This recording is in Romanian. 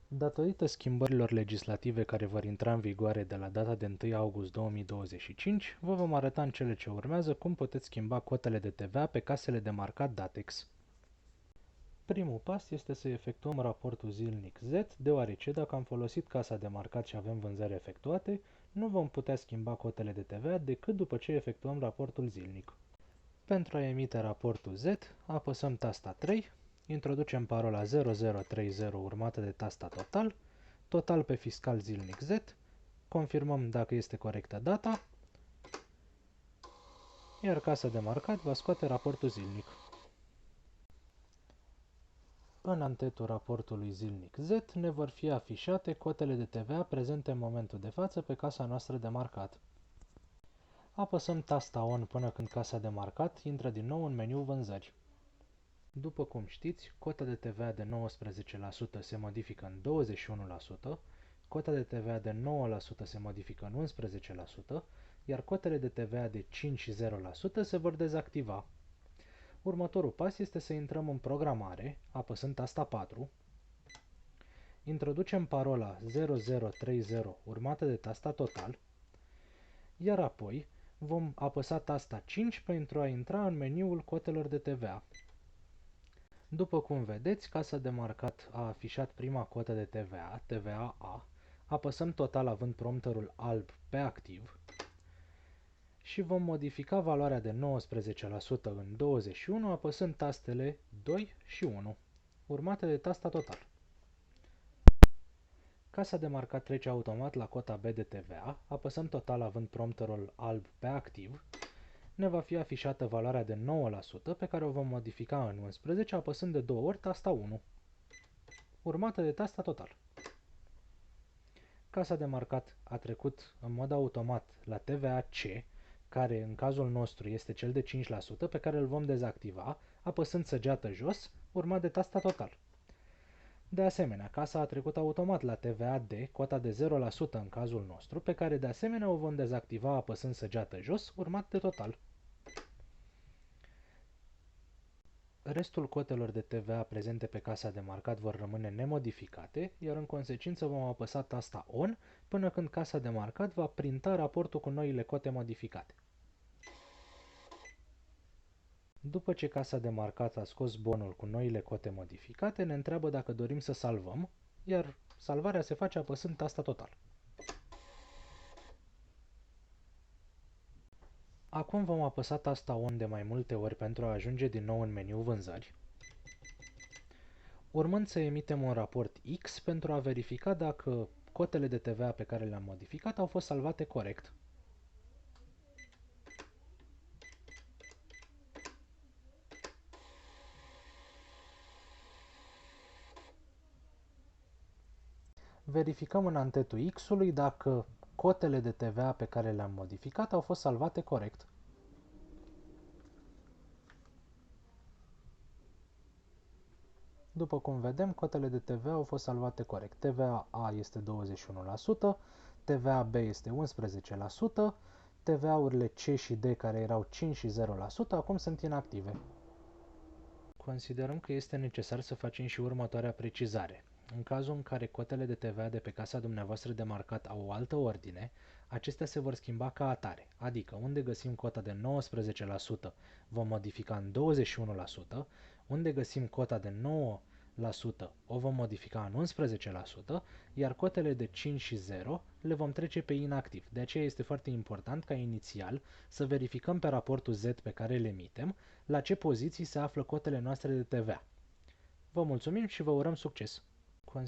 Datorită schimbărilor legislative care vor intra în vigoare de la data de 1 august 2025, vă vom arăta în cele ce urmează cum puteți schimba cotele de TVA pe casele de marcat Datex. Primul pas este să efectuăm raportul zilnic Z, deoarece dacă am folosit casa de marcat și avem vânzări efectuate, nu vom putea schimba cotele de TVA decât după ce efectuăm raportul zilnic. Pentru a emite raportul Z, apăsăm tasta 3, introducem parola 0030 urmată de tasta total, total pe fiscal zilnic Z, confirmăm dacă este corectă data, iar casa de marcat va scoate raportul zilnic. În antetul raportului zilnic Z ne vor fi afișate cotele de TVA prezente în momentul de față pe casa noastră de marcat. Apăsăm tasta ON până când casa de marcat intră din nou în meniul vânzări. După cum știți, cota de TVA de 19% se modifică în 21%, cota de TVA de 9% se modifică în 11%, iar cotele de TVA de 5 și 0% se vor dezactiva. Următorul pas este să intrăm în programare, apăsând tasta 4, introducem parola 0030 urmată de tasta total, iar apoi vom apăsa tasta 5 pentru a intra în meniul cotelor de TVA. După cum vedeți, casa de marcat a afișat prima cotă de TVA, TVA A, apăsăm total având prompterul alb pe activ și vom modifica valoarea de 19% în 21 apăsând tastele 2 și 1, urmate de tasta total. Casa de marcat trece automat la cota B de TVA, apăsăm total având prompterul alb pe activ, ne va fi afișată valoarea de 9% pe care o vom modifica în 11 apăsând de 2 ori tasta 1, urmată de tasta total. Casa de marcat a trecut în mod automat la TVA C, care în cazul nostru este cel de 5% pe care îl vom dezactiva, apăsând săgeată jos, urmat de tasta total. De asemenea, casa a trecut automat la TVA D, cota de 0% în cazul nostru, pe care de asemenea o vom dezactiva apăsând săgeată jos, urmat de total. Restul cotelor de TVA prezente pe casa de marcat vor rămâne nemodificate, iar în consecință vom apăsa tasta ON până când casa de marcat va printa raportul cu noile cote modificate. După ce casa de marcat a scos bonul cu noile cote modificate, ne întreabă dacă dorim să salvăm, iar salvarea se face apăsând tasta total. Acum vom apăsa tasta ON de mai multe ori pentru a ajunge din nou în meniul vânzări, urmând să emitem un raport X pentru a verifica dacă cotele de TVA pe care le-am modificat au fost salvate corect. Verificăm în antetul X-ului dacă cotele de TVA pe care le-am modificat au fost salvate corect. După cum vedem, cotele de TVA au fost salvate corect. TVA A este 21%, TVA B este 11%, TVA-urile C și D, care erau 5 și 0%, acum sunt inactive. Considerăm că este necesar să facem și următoarea precizare. În cazul în care cotele de TVA de pe casa dumneavoastră de marcat au o altă ordine, acestea se vor schimba ca atare, adică unde găsim cota de 19% vom modifica în 21%, unde găsim cota de 9% o vom modifica în 11%, iar cotele de 5 și 0 le vom trece pe inactiv. De aceea este foarte important ca inițial să verificăm pe raportul Z pe care le emitem la ce poziții se află cotele noastre de TVA. Vă mulțumim și vă urăm succes!